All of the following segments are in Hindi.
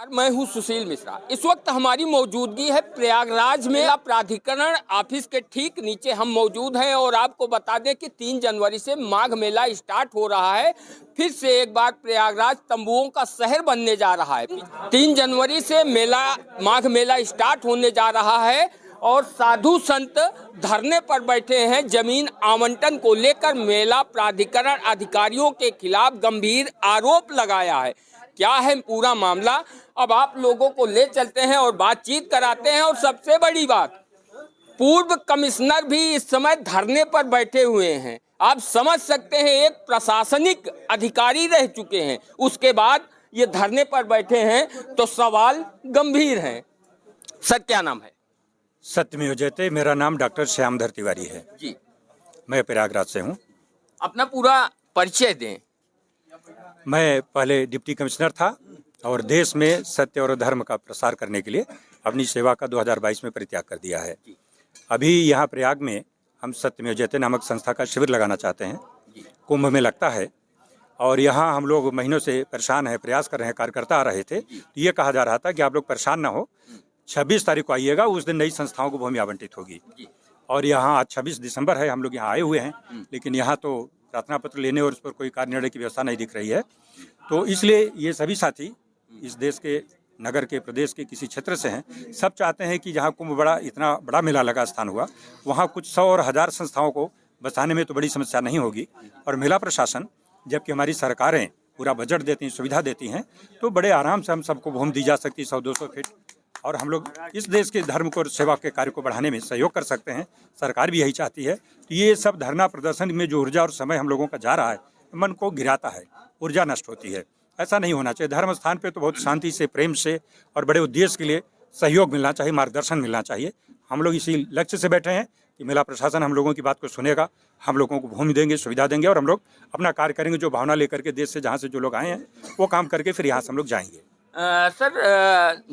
मैं हूं सुशील मिश्रा। इस वक्त हमारी मौजूदगी है प्रयागराज में प्राधिकरण ऑफिस के ठीक नीचे हम मौजूद हैं और आपको बता दें कि 3 जनवरी से माघ मेला स्टार्ट हो रहा है। फिर से एक बार प्रयागराज तंबुओं का शहर बनने जा रहा है। 3 जनवरी से माघ मेला स्टार्ट होने जा रहा है और साधु संत धरने पर बैठे हैं। जमीन आवंटन को लेकर मेला प्राधिकरण अधिकारियों के खिलाफ गंभीर आरोप लगाया है। क्या है पूरा मामला, अब आप लोगों को ले चलते हैं और बातचीत कराते हैं। और सबसे बड़ी बात, पूर्व कमिश्नर भी इस समय धरने पर बैठे हुए हैं। आप समझ सकते हैं, एक प्रशासनिक अधिकारी रह चुके हैं, उसके बाद ये धरने पर बैठे हैं, तो सवाल गंभीर है। सर क्या नाम है? सत्यमेव जयते। मेरा नाम डॉक्टर श्यामधर तिवारी है जी। मैं प्रयागराज से हूँ। अपना पूरा परिचय दें। मैं पहले डिप्टी कमिश्नर था और देश में सत्य और धर्म का प्रसार करने के लिए अपनी सेवा का 2022 में परित्याग कर दिया है। अभी यहाँ प्रयाग में हम सत्यमेव जयते नामक संस्था का शिविर लगाना चाहते हैं। कुंभ में लगता है और यहाँ हम लोग महीनों से परेशान हैं, प्रयास कर रहे हैं, कार्यकर्ता आ रहे थे। तो ये कहा जा रहा था कि आप लोग परेशान ना हो, 26 तारीख को आइएगा, उस दिन नई संस्थाओं को भूमि आवंटित होगी। और यहाँ आज 26 दिसंबर है, हम लोग यहाँ आए हुए हैं, लेकिन यहाँ तो प्रार्थना पत्र लेने और उस पर कोई कार्य निर्णय की व्यवस्था नहीं दिख रही है। तो इसलिए ये सभी साथी इस देश के, नगर के, प्रदेश के किसी क्षेत्र से हैं, सब चाहते हैं कि जहाँ कुंभ बड़ा इतना बड़ा मेला लगा स्थान हुआ, वहाँ कुछ 100 और 1000 संस्थाओं को बसाने में तो बड़ी समस्या नहीं होगी। और मेला प्रशासन, जबकि हमारी सरकारें पूरा बजट देती हैं, सुविधा देती हैं, तो बड़े आराम से हम सबको भूमि दी जा सकती है 100-200 फीट, और हम लोग इस देश के धर्म को और सेवा के कार्य को बढ़ाने में सहयोग कर सकते हैं। सरकार भी यही चाहती है। तो ये सब धरना प्रदर्शन में जो ऊर्जा और समय हम लोगों का जा रहा है, मन को गिराता है, ऊर्जा नष्ट होती है। ऐसा नहीं होना चाहिए। धर्म स्थान पे तो बहुत शांति से, प्रेम से और बड़े उद्देश्य के लिए सहयोग मिलना चाहिए, मार्गदर्शन मिलना चाहिए। हम लोग इसी लक्ष्य से बैठे हैं कि मेला प्रशासन हम लोगों की बात को सुनेगा, हम लोगों को भूमि देंगे, सुविधा देंगे और हम लोग अपना कार्य करेंगे। जो भावना लेकर के देश से, जहाँ से जो लोग आए हैं, वो काम करके फिर यहाँ से हम लोग जाएंगे। सर,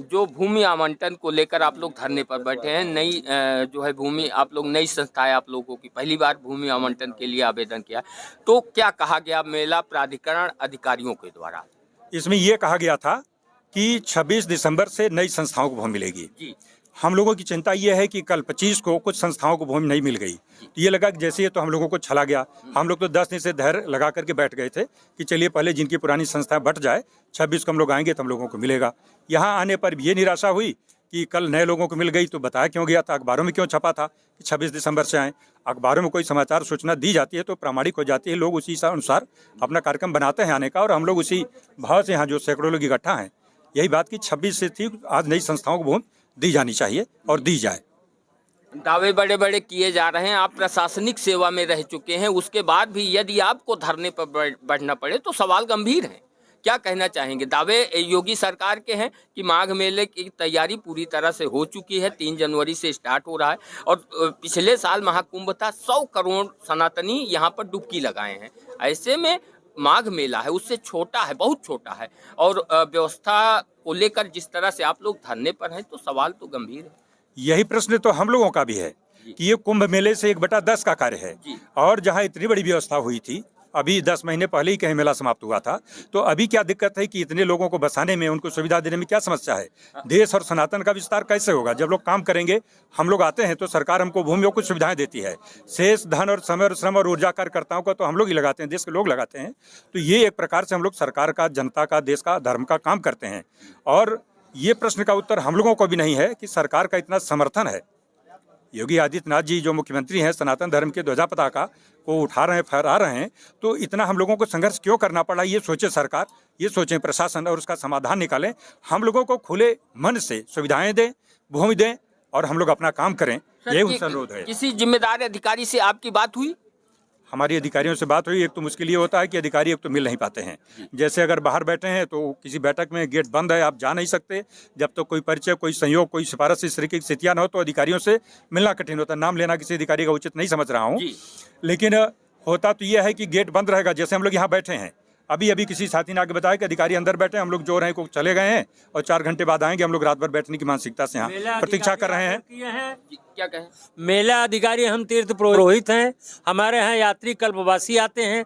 जो भूमि आवंटन को लेकर आप लोग धरने पर बैठे हैं, नई जो है भूमि, आप लोग नई संस्थाएं, आप लोगों की पहली बार भूमि आवंटन के लिए आवेदन किया, तो क्या कहा गया मेला प्राधिकरण अधिकारियों के द्वारा? इसमें ये कहा गया था कि 26 दिसंबर से नई संस्थाओं को भूमि मिलेगी। जी। हम लोगों की चिंता ये है कि कल 25 को कुछ संस्थाओं को भूमि नहीं मिल गई। तो ये लगा कि जैसे ये तो हम लोगों को छला गया। हम लोग तो 10 दिन से धैर्य लगा करके बैठ गए थे कि चलिए पहले जिनकी पुरानी संस्थाएं बट जाए, 26 को हम लोग आएंगे तो हम लोगों को मिलेगा। यहाँ आने पर ये निराशा हुई कि कल नए लोगों को मिल गई, तो बताया क्यों गया था, अखबारों में क्यों छपा था कि 26 दिसंबर से आएँ। अखबारों में कोई समाचार सूचना दी जाती है तो प्रामाणिक हो जाती है, लोग उसी अनुसार अपना कार्यक्रम बनाते हैं आने का, और हम लोग उसी भाव से यहाँ जो सैकड़ों लोग इकट्ठा हैं, यही बात की 26 से थी, आज नई संस्थाओं को भूमि दी जानी चाहिए और दी जाए। दावे बड़े बड़े किए जा रहे हैं। आप प्रशासनिक सेवा में रह चुके हैं, उसके बाद भी यदि आपको धरने पर बैठना पड़े तो सवाल गंभीर है। क्या कहना चाहेंगे? दावे योगी सरकार के हैं कि माघ मेले की तैयारी पूरी तरह से हो चुकी है, 3 जनवरी से स्टार्ट हो रहा है और पिछले साल महाकुंभ था, 100 करोड़ सनातनी यहाँ पर डुबकी लगाए हैं। ऐसे में माघ मेला है, उससे छोटा है, बहुत छोटा है, और व्यवस्था को लेकर जिस तरह से आप लोग धरने पर हैं, तो सवाल तो गंभीर है। यही प्रश्न तो हम लोगों का भी है कि ये कुंभ मेले से 1/10 का कार्य है, और जहाँ इतनी बड़ी व्यवस्था हुई थी, अभी 10 महीने पहले ही कहीं मेला समाप्त हुआ था, तो अभी क्या दिक्कत है कि इतने लोगों को बसाने में, उनको सुविधा देने में क्या समस्या है? देश और सनातन का विस्तार कैसे होगा? जब लोग काम करेंगे, हम लोग आते हैं तो सरकार हमको भूमि और कुछ सुविधाएं देती है। शेष धन और समय और श्रम और ऊर्जा कार्यकर्ताओं का तो हम लोग ही लगाते हैं, देश के लोग लगाते हैं। तो ये एक प्रकार से हम लोग सरकार का, जनता का, देश का, धर्म का काम करते हैं। और ये प्रश्न का उत्तर हम लोगों को भी नहीं है कि सरकार का इतना समर्थन है। योगी आदित्यनाथ जी जो मुख्यमंत्री हैं, सनातन धर्म के ध्वजा पताका को उठा रहे हैं, फहरा रहे हैं, तो इतना हम लोगों को संघर्ष क्यों करना पड़ा? ये सोचे सरकार, ये सोचे प्रशासन और उसका समाधान निकालें। हम लोगों को खुले मन से सुविधाएं दें, भूमि दें और हम लोग अपना काम करें, यही उनसे अनुरोध है। किसी जिम्मेदार अधिकारी से आपकी बात हुई? हमारी अधिकारियों से बात हुई। एक तो मुश्किल ये होता है कि अधिकारी एक तो मिल नहीं पाते हैं। जैसे अगर बाहर बैठे हैं तो किसी बैठक में गेट बंद है, आप जा नहीं सकते। जब तो कोई परिचय, कोई संयोग, कोई सिफारिश इस तरीके की स्थितियां न हो तो अधिकारियों से मिलना कठिन होता है। नाम लेना किसी अधिकारी का उचित नहीं समझ रहा हूँ, लेकिन होता तो यह है कि गेट बंद रहेगा। जैसे हम लोग यहाँ बैठे हैं, अभी अभी किसी साथी ने आगे बताया कि अधिकारी अंदर बैठे, हम लोग जो रहे को चले गए हैं और 4 घंटे बाद आएंगे। हम लोग रात भर बैठने की मानसिकता से यहाँ प्रतीक्षा कर रहे हैं। क्या कहें? मेला अधिकारी हम तीर्थ पुरोहित हैं। हमारे यहाँ यात्री कल्पवासी आते हैं।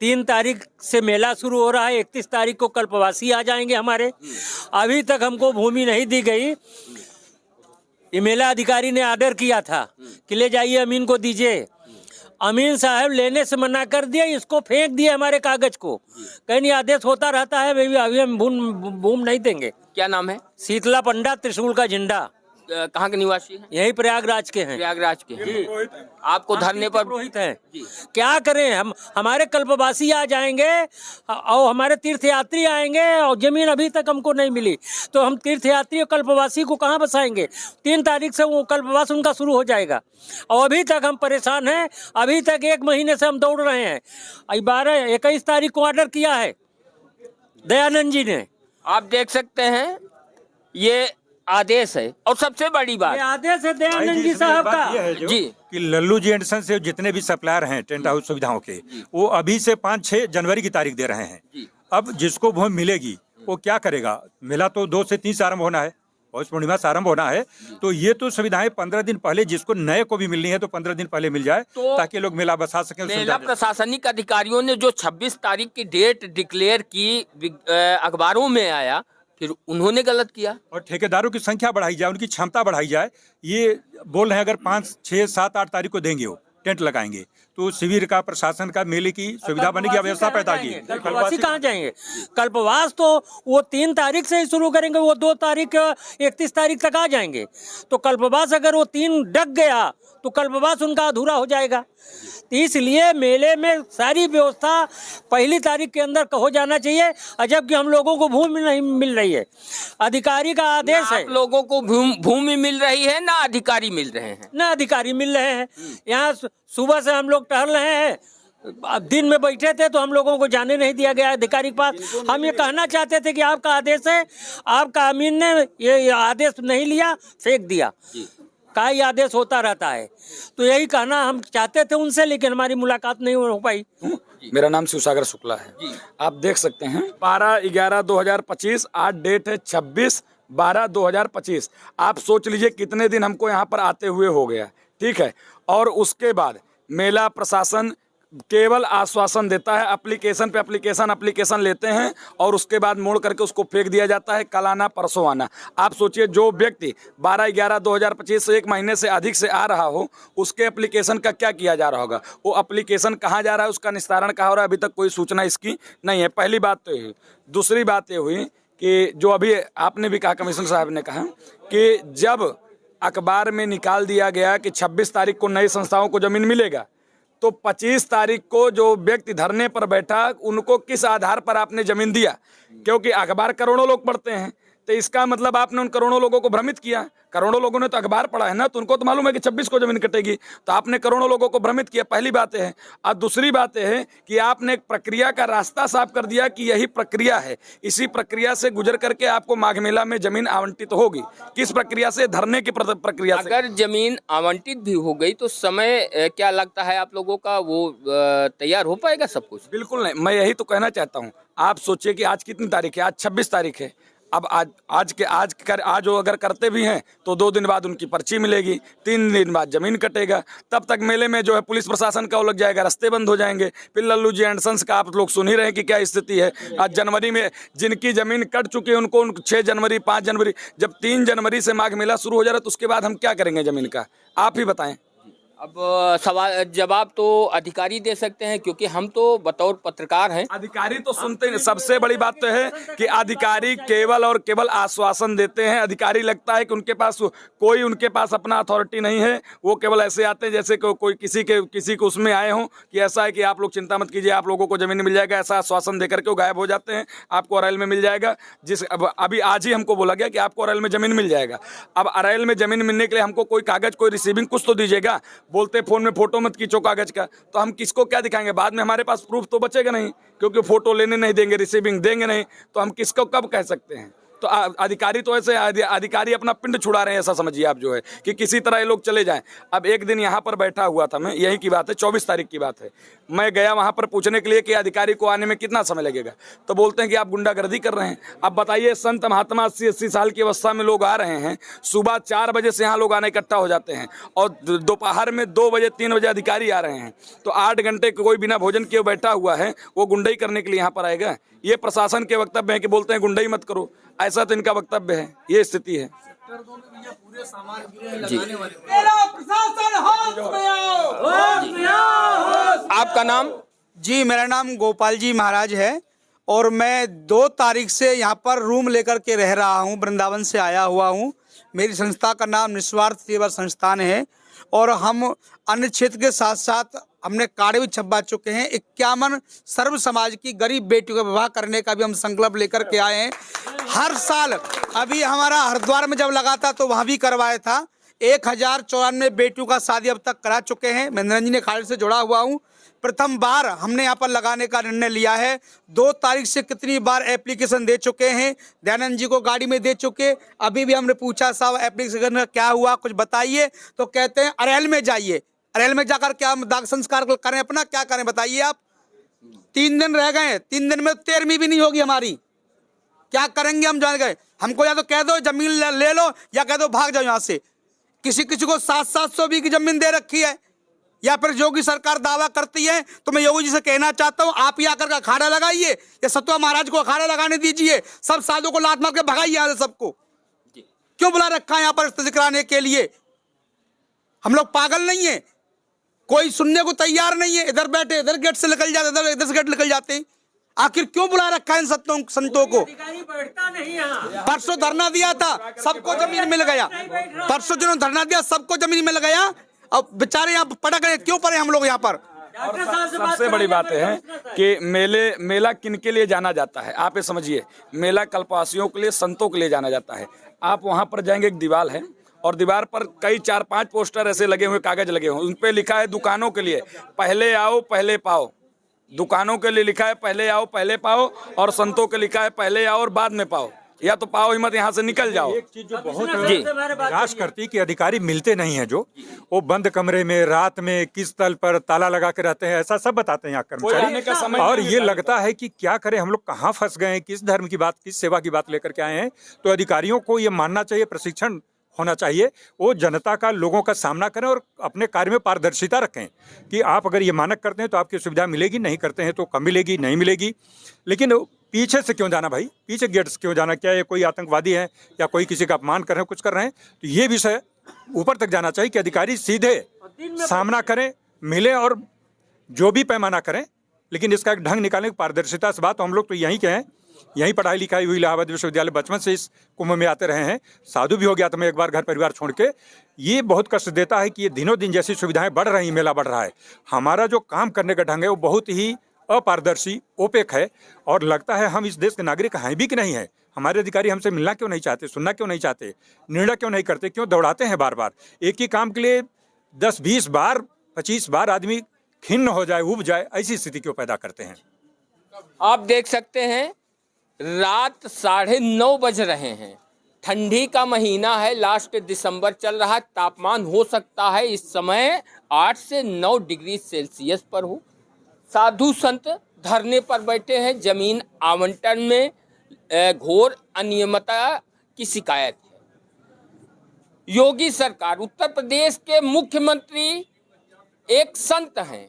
3 तारीख से मेला शुरू हो रहा है, 31 तारीख को कल्पवासी आ जाएंगे हमारे। अभी तक हमको भूमि नहीं दी गई। ये मेला अधिकारी ने आर्डर किया था कि ले जाइए अमीन को दीजिए। अमीन साहब लेने से मना कर दिया, इसको फेंक दिया हमारे कागज को। कहीं नहीं, आदेश होता रहता है, अभी हम भूमि नहीं देंगे। क्या नाम है? शीतला पंडा, त्रिशूल का झंडा। कहाँ के निवासी हैं? यही प्रयागराज के हैं। प्रयागराज के हैं। आपको धरने पर पुरोहित है। क्या करें हम? हमारे कल्पवासी आ जाएंगे और हमारे तीर्थयात्री आएंगे और जमीन अभी तक हमको नहीं मिली, तो हम तीर्थयात्री और कल्पवासी को कहाँ बसाएंगे? 3 तारीख से वो कल्पवास उनका शुरू हो जाएगा और अभी तक हम परेशान हैं। अभी तक 1 महीने से हम दौड़ रहे हैं। 21 तारीख को ऑर्डर किया है दयानंद जी ने। आप देख सकते हैं ये आदेश है। और सबसे बड़ी बात, ये आदेश है दयानंद जी साहब का जी कि लल्लू जी एंड सन से जितने भी सप्लायर हैं टेंट हाउस सुविधाओं के, वो अभी से 5-6 जनवरी की तारीख दे रहे हैं। अब जिसको भूमि मिलेगी वो क्या करेगा? मेला तो 2 से 3 से आरंभ होना है, पौष पूर्णिमा से आरंभ होना है। तो ये तो सुविधाएं 15 दिन पहले, जिसको नए को भी मिलनी है तो 15 दिन पहले मिल जाए, ताकि लोग मेला बसा सकें। मेला प्रशासनिक अधिकारियों ने जो 26 तारीख की डेट डिक्लेयर की, अखबारों में आया, फिर उन्होंने गलत किया। और ठेकेदारों की संख्या बढ़ाई जाए, उनकी क्षमता बढ़ाई जाए। ये बोल रहे हैं अगर 5, 6, 7, 8 तारीख को देंगे, वो टेंट लगाएंगे, तो शिविर का, प्रशासन का, मेले की सुविधा बनेगी, व्यवस्था पैदा की। कल्पवासी कहाँ जाएंगे? कल्पवास तो वो 3 तारीख से ही शुरू करेंगे, वो 2 तारीख 31 तारीख तक आ जाएंगे। तो कल्पवास अगर वो 3 डक गया तो कल्पवास उनका अधूरा हो जाएगा। इसलिए मेले में सारी व्यवस्था 1 तारीख के अंदर हो जाना चाहिए, जबकि हम लोगों को भूमि नहीं मिल रही है। अधिकारी का आदेश है। आप लोगों को भूमि मिल रही है ना अधिकारी मिल रहे हैं? ना अधिकारी मिल रहे हैं। यहाँ सुबह से हम लोग टहल रहे हैं, अब दिन में बैठे थे तो हम लोगों को जाने नहीं दिया गया अधिकारी के पास। हम ये कहना चाहते थे कि आपका आदेश है, आपका अमीन ने ये आदेश नहीं लिया, फेंक दिया। का ही आदेश होता रहता है, तो यही कहना हम चाहते थे उनसे, लेकिन हमारी मुलाकात नहीं हो पाई। मेरा नाम शिवसागर शुक्ला है। आप देख सकते हैं 12/11/2025, आज डेट है 26/12/2025। आप सोच लीजिए कितने दिन हमको यहाँ पर आते हुए हो गया, ठीक है। और उसके बाद मेला प्रशासन केवल आश्वासन देता है, एप्लीकेशन पे एप्लीकेशन लेते हैं और उसके बाद मोड़ करके उसको फेंक दिया जाता है, कल आना परसों आना। आप सोचिए जो व्यक्ति 12/11/2025 से 1 महीने से अधिक से आ रहा हो, उसके एप्लीकेशन का क्या किया जा रहा होगा? वो एप्लीकेशन कहाँ जा रहा है, उसका निस्तारण कहाँ हो रहा है, अभी तक कोई सूचना इसकी नहीं है। पहली बात तो ये। दूसरी बात ये हुई कि जो अभी आपने भी कहा, कमिश्नर साहब ने कहा कि जब अखबार में निकाल दिया गया कि 26 तारीख को नई संस्थाओं को जमीन मिलेगा, तो 25 तारीख को जो व्यक्ति धरने पर बैठा, उनको किस आधार पर आपने जमीन दिया? क्योंकि अखबार करोड़ों लोग पढ़ते हैं, तो इसका मतलब आपने उन करोड़ों लोगों को भ्रमित किया। करोड़ों लोगों ने तो अखबार पढ़ा है ना, तो उनको तो मालूम है कि 26 को जमीन कटेगी, तो आपने करोड़ों लोगों को भ्रमित किया। पहली बात है। और दूसरी बात है कि आपने एक प्रक्रिया का रास्ता साफ कर दिया कि यही प्रक्रिया है, इसी प्रक्रिया से गुजर करके आपको माघ मेला में जमीन आवंटित होगी। किस प्रक्रिया से? धरने की प्रक्रिया से। अगर जमीन आवंटित भी हो गई तो समय क्या लगता है आप लोगों का, वो तैयार हो पाएगा सब कुछ? बिल्कुल नहीं, मैं यही तो कहना चाहता हूँ। आप सोचिए कि आज कितनी तारीख है? आज 26 तारीख है। अब आज वो अगर करते भी हैं तो 2 दिन बाद उनकी पर्ची मिलेगी, 3 दिन बाद जमीन कटेगा। तब तक मेले में जो है पुलिस प्रशासन का वो लग जाएगा, रास्ते बंद हो जाएंगे। फिर लल्लू जी एंड सन्स का आप लोग सुन ही रहे हैं कि क्या स्थिति है। आज जनवरी में जिनकी जमीन कट चुकी है उनको 6 जनवरी 5 जनवरी, जब 3 जनवरी से माघ मेला शुरू हो जा रहा है तो उसके बाद हम क्या करेंगे जमीन का? आप ही बताएं। अब सवाल जवाब तो अधिकारी दे सकते हैं, क्योंकि हम तो बतौर पत्रकार हैं। अधिकारी तो सुनते हैं। सबसे बड़ी बात तो है कि अधिकारी केवल और केवल आश्वासन देते हैं। अधिकारी लगता है कि उनके पास अपना अथॉरिटी नहीं है, वो केवल ऐसे आते हैं जैसे कोई किसी को उसमें आए हों कि ऐसा है कि आप लोग चिंता मत कीजिए, आप लोगों को जमीन मिल जाएगा, ऐसा आश्वासन देकर के वो गायब हो जाते हैं। आपको अरैल में मिल जाएगा, अभी आज ही हमको बोला गया कि आपको अरैल में जमीन मिल जाएगा। अब अरैल में जमीन मिलने के लिए हमको कोई कागज, कोई रिसीविंग कुछ तो दीजिएगा। बोलते फोन में फोटो मत खींचो कागज का, तो हम किसको क्या दिखाएंगे? बाद में हमारे पास प्रूफ तो बचेगा नहीं, क्योंकि फोटो लेने नहीं देंगे, रिसीविंग देंगे नहीं, तो हम किसको कब कह सकते हैं? तो अधिकारी तो ऐसे अधिकारी अपना पिंड छुड़ा रहे हैं, ऐसा समझिए आप जो है कि किसी तरह ये लोग चले जाएं। अब एक दिन यहाँ पर बैठा हुआ था मैं, यही की बात है, 24 तारीख की बात है, मैं गया वहाँ पर पूछने के लिए कि अधिकारी को आने में कितना समय लगेगा, तो बोलते हैं कि आप गुंडागर्दी कर रहे हैं। अब बताइए, संत महात्मा 80-80 साल की अवस्था में लोग आ रहे हैं, सुबह 4 बजे से यहाँ लोग आने इकट्ठा हो जाते हैं और दोपहर में 2 बजे 3 बजे अधिकारी आ रहे हैं, तो 8 घंटे कोई बिना भोजन किए बैठा हुआ है, वो गुंडाई करने के लिए यहाँ पर आएगा? ये प्रशासन के वक्तव्य है कि बोलते हैं गुंडाई मत करो, ऐसा तो इनका वक्तव्य है, ये स्थिति है। जी आपका नाम? जी, मेरा नाम गोपाल जी महाराज है और मैं 2 तारीख से यहाँ पर रूम लेकर के रह रहा हूँ, वृंदावन से आया हुआ हूँ। मेरी संस्था का नाम निस्वार्थ सेवा संस्थान है और हम अन्य क्षेत्र के साथ साथ हमने कार्ड भी छपवा चुके हैं। 51 सर्व समाज की गरीब बेटियों का विवाह करने का भी हम संकल्प लेकर के आए हैं। हर साल, अभी हमारा हरिद्वार में जब लगा था तो वहाँ भी करवाया था। 1094 बेटियों का शादी अब तक करा चुके हैं। मैं निरंजनी अखाड़े से जुड़ा हुआ हूँ। प्रथम बार हमने यहाँ पर लगाने का निर्णय लिया है। 2 तारीख से कितनी बार एप्लीकेशन दे चुके हैं, दयानंद जी को गाड़ी में दे चुके। अभी भी हमने पूछा साहब एप्लीकेशन का क्या हुआ, कुछ बताइए, तो कहते हैं अरेल में जाइए। अरेल में जाकर क्या हम दाग संस्कार करें अपना, क्या करें बताइए आप? 3 दिन रह गए, 3 दिन में 13वीं भी नहीं होगी हमारी, क्या करेंगे हम? जान गए हमको, या तो कह दो जमीन ले लो या कह दो भाग जाओ यहाँ से। किसी किसी को 700-700 बीघी की जमीन दे रखी है, या फिर योगी सरकार दावा करती है। तो मैं योगी जी से कहना चाहता हूँ, आप ही आकर अखाड़ा लगाइए या सतवा महाराज को अखाड़ा लगाने दीजिए, सब साधु को लात मार के भगाइए यहाँ से सबको। क्यों बुला रखा है यहाँ पर स्थिति कराने के लिए? हम लोग पागल नहीं है, कोई सुनने को तैयार नहीं है। इधर बैठे, इधर गेट से निकल जाते, इधर से गेट निकल जाते हैं। आखिर क्यों बुला रखा है इन संतों को? बैठता नहीं यहाँ। परसों धरना दिया था, सबको जमीन मिल गया। परसों जिन्होंने धरना दिया सबको जमीन मिल गया। अब बेचारे यहाँ पटक रहे, क्यों पड़े हम लोग यहाँ पर? और सबसे बड़ी बात है कि मेला किन के लिए जाना जाता है, आप ये समझिए। मेला कल्पवासियों के लिए, संतों के लिए जाना जाता है। आप वहाँ पर जाएंगे, एक दीवार है और दीवार पर कई 4-5 पोस्टर ऐसे लगे हुए, कागज लगे हुए, उन पे लिखा है दुकानों के लिए पहले आओ पहले पाओ। दुकानों के लिए लिखा है पहले आओ पहले पाओ, और संतों के लिखा है पहले आओ और बाद में पाओ। या तो पाओ हिम्मत, यहाँ से निकल जाओ। एक चीज जो बहुत निराश करती कि अधिकारी मिलते नहीं हैं, जो वो बंद कमरे में रात में किस तल पर ताला लगा के रहते हैं, ऐसा सब बताते हैं यहाँ कर्मचारी। और ये लगता है कि क्या करें, हम लोग कहाँ फंस गए हैं, किस धर्म की बात, किस सेवा की बात लेकर के आए हैं। तो अधिकारियों को ये मानना चाहिए, प्रशिक्षण होना चाहिए, वो जनता का, लोगों का सामना करें और अपने कार्य में पारदर्शिता रखें कि आप अगर ये मानक करते हैं तो आपकी सुविधा मिलेगी, नहीं करते हैं तो कम मिलेगी, नहीं मिलेगी। लेकिन पीछे से क्यों जाना भाई, पीछे गेट से क्यों जाना? क्या ये कोई आतंकवादी है या कोई किसी का अपमान कर रहे हैं, कुछ कर रहे हैं? तो ये विषय ऊपर तक जाना चाहिए कि अधिकारी सीधे सामना करें, मिले और जो भी पैमाना करें, लेकिन इसका एक ढंग निकालने की पारदर्शिता से बात। तो हम लोग तो यहीं के हैं, यहीं पढ़ाई लिखाई हुई, इलाहाबाद विश्वविद्यालय, बचपन से इस कुंभ में आते रहे हैं। साधु भी हो गया था मैं एक बार घर परिवार छोड़ के। ये बहुत कष्ट देता है कि ये दिनों दिन जैसी सुविधाएं बढ़ रही, मेला बढ़ रहा है, हमारा जो काम करने का ढंग है वो बहुत ही अपारदर्शी, ओपेक है। और लगता है हम इस देश के नागरिक हैं भी कि नहीं है। हमारे अधिकारी हमसे मिलना क्यों नहीं चाहते, सुनना क्यों नहीं चाहते, निर्णय क्यों नहीं करते, क्यों दौड़ाते हैं बार बार? एक ही काम के लिए 10-20 बार 25 बार आदमी खिन्न हो जाए, उब जाए, ऐसी स्थिति क्यों पैदा करते हैं? आप देख सकते हैं रात 9:30 बज रहे हैं, ठंडी का महीना है, लास्ट दिसंबर चल रहा है, तापमान हो सकता है इस समय 8 से 9 डिग्री सेल्सियस पर हो। साधु संत धरने पर बैठे हैं, जमीन आवंटन में घोर अनियमितता की शिकायत है। योगी सरकार, उत्तर प्रदेश के मुख्यमंत्री एक संत हैं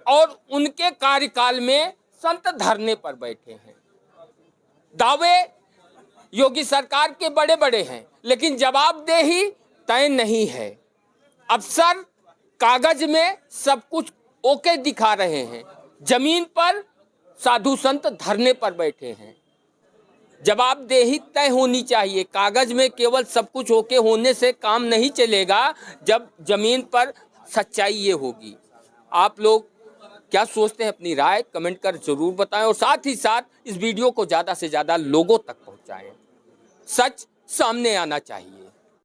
और उनके कार्यकाल में संत धरने पर बैठे हैं। दावे योगी सरकार के बड़े बड़े हैं, लेकिन जवाबदेही तय नहीं है। अफसर कागज में सब कुछ ओके दिखा रहे हैं, जमीन पर साधु संत धरने पर बैठे हैं। जवाबदेही तय होनी चाहिए। कागज में केवल सब कुछ ओके होने से काम नहीं चलेगा, जब जमीन पर सच्चाई ये होगी। आप लोग क्या सोचते हैं, अपनी राय कमेंट कर जरूर बताएं और साथ ही साथ इस वीडियो को ज़्यादा से ज़्यादा लोगों तक पहुंचाएं। सच सामने आना चाहिए।